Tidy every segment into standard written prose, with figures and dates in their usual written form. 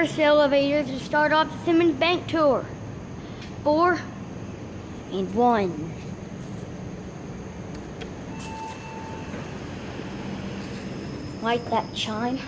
first elevator to start off the Simmons Bank tour. 4 and 1. Like that chime.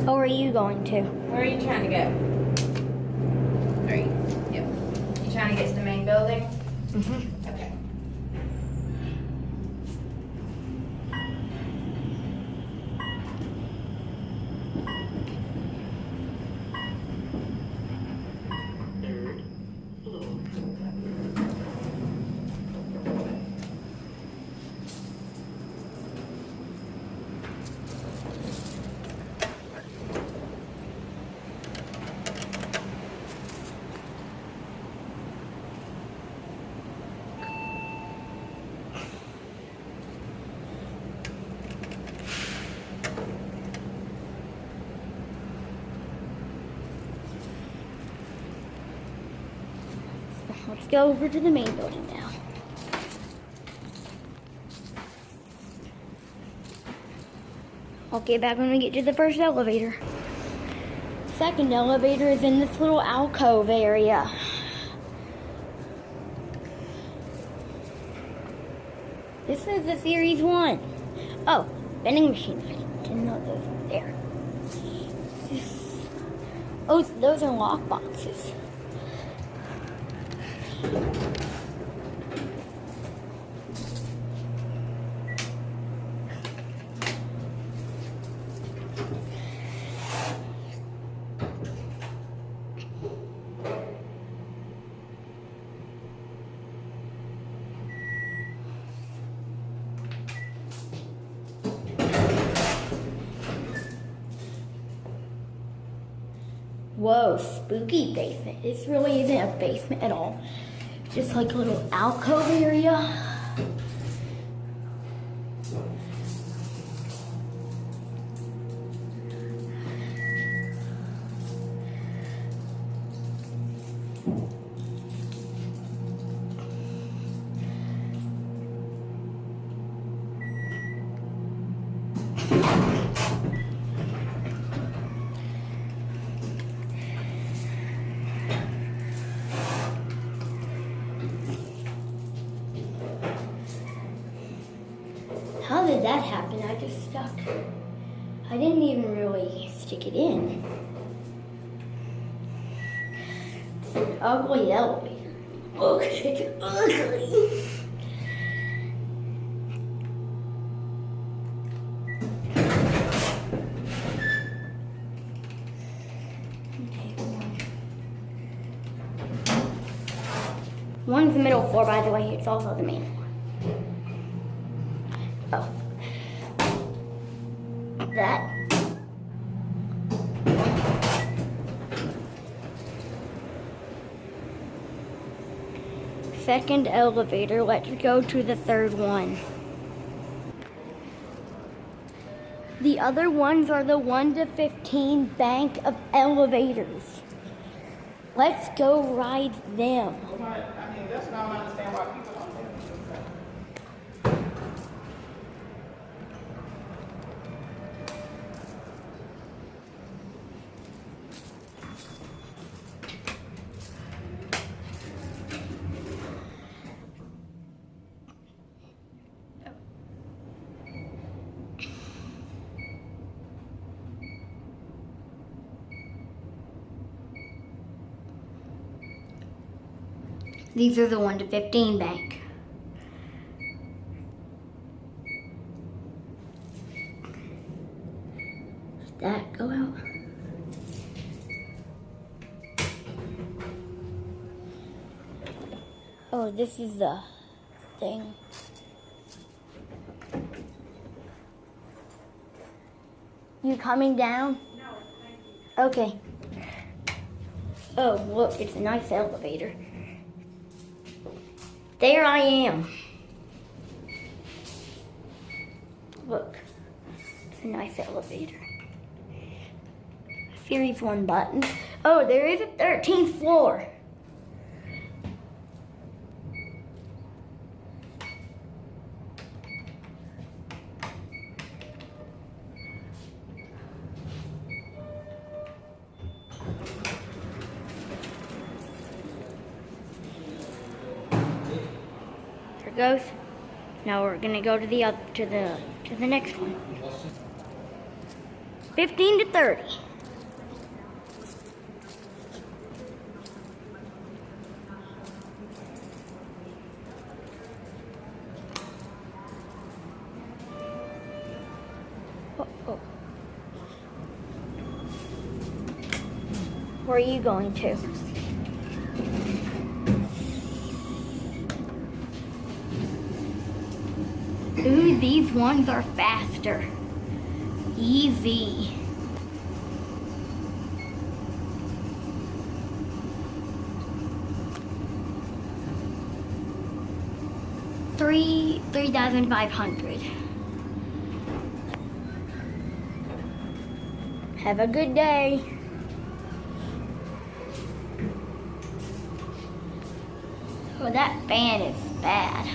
Where are you going to? Where are you trying to go? Yep. You trying to get to the main building? Mm-hmm. Okay. Let's go over to the main building now. I'll get back when we get to the first elevator. Second elevator is in this little alcove area. This is the Series 1. Oh, vending machines. I didn't know those were there. Oh, those are lock boxes. Whoa, spooky basement. This really isn't a basement at all. It's just like a little alcove area. How did that happen? I just stuck. I didn't even really stick it in. It's an ugly elevator. Look, it's ugly. One's the middle floor, by the way. It's also the main floor. Oh. That. Second elevator. Let's go to the third one. The other ones are the 1 to 15 bank of elevators. Let's go ride them. I mean, that's what I don't understand why people don't take this. These are the 1 to 15 bank. Did that go out? Oh, this is the thing. You coming down? No, thank you. Okay. Oh, look, it's a nice elevator. There I am. Look, it's a nice elevator. Series 1 button. Oh, there is a 13th floor. There it goes. Now we're gonna go to the next one. 15 to 30. Oh. Where are you going to? Ooh, these ones are faster. Easy. $3,500. Have a good day. Oh, that fan is bad.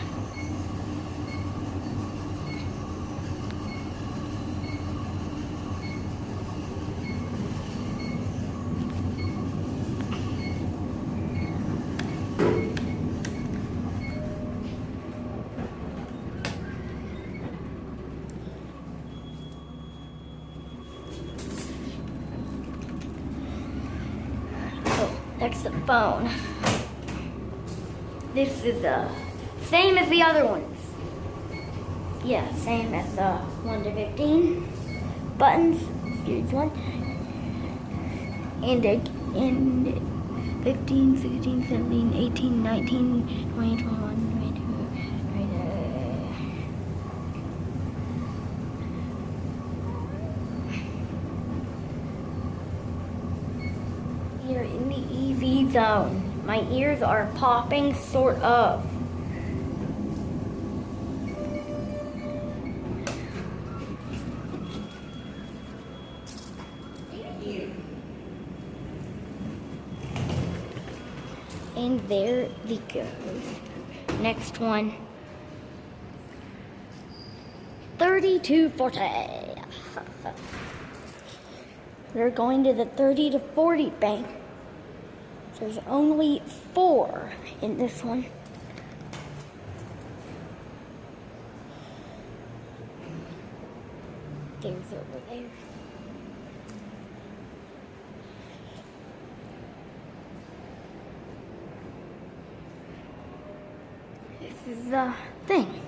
That's the phone. This is same as the other ones. Yeah, same as 1 to 15 buttons. Series 1 and 15, 16, 17, 18, 19, 20, 21, 22, 23. You're in the EV zone. My ears are popping, sort of. And there it goes. Next one. 30 to 40. We're going to the 30 to 40 bank. There's only 4 in this one. There's over there. This is the thing.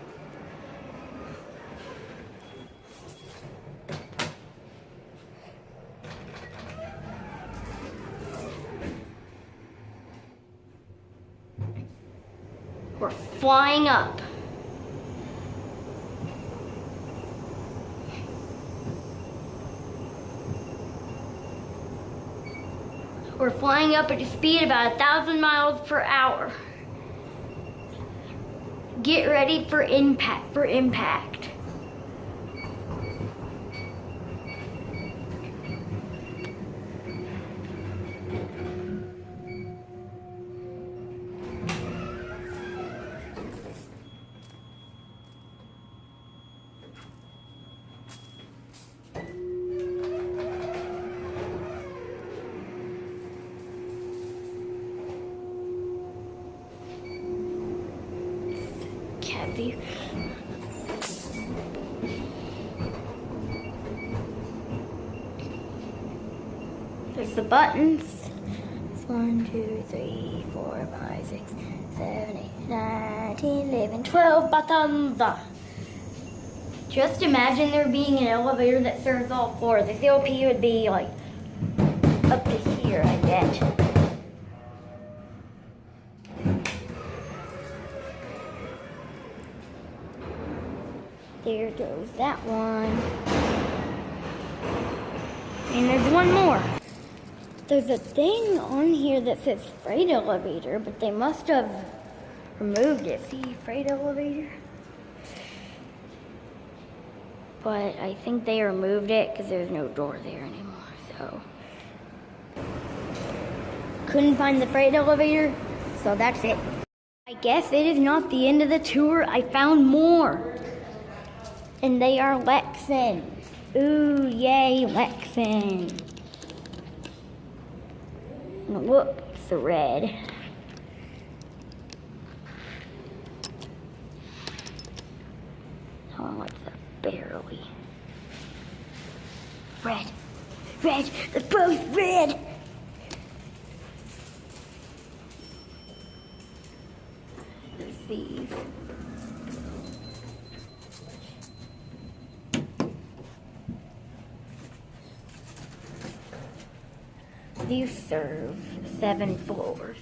We're flying up. We're flying up at a speed about 1,000 miles per hour. Get ready for impact. Cat view. There's the buttons. It's 1, 2, 3, 4, 5, 6, 7, 8, 9, 10, 11, 12 buttons. Just imagine there being an elevator that serves all floors. The COP would be like up to here, I bet. There goes that one. And there's one more. There's a thing on here that says freight elevator, but they must have removed it. See, freight elevator? But I think they removed it because there's no door there anymore, so. Couldn't find the freight elevator, so that's it. I guess it is not the end of the tour. I found more. And they are Lexan. Ooh, yay, Lexan. Look, it's the red. Oh, what's that? Barely. Red. Red. They're both red. There's these. These serve 7 floors.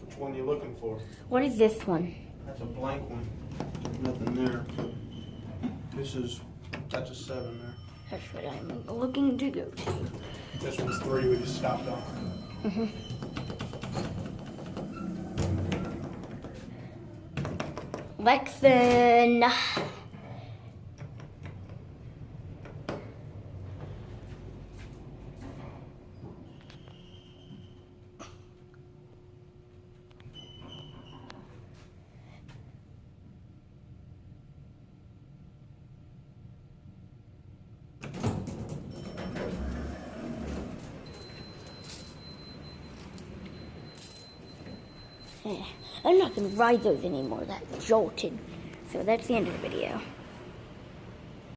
Which one are you looking for? What is this one? That's a blank one. Nothing there. That's a 7 there. That's what I'm looking to go to. This one's 3, we just stopped off. Lexan. I'm not going to ride those anymore. That jolted. So that's the end of the video.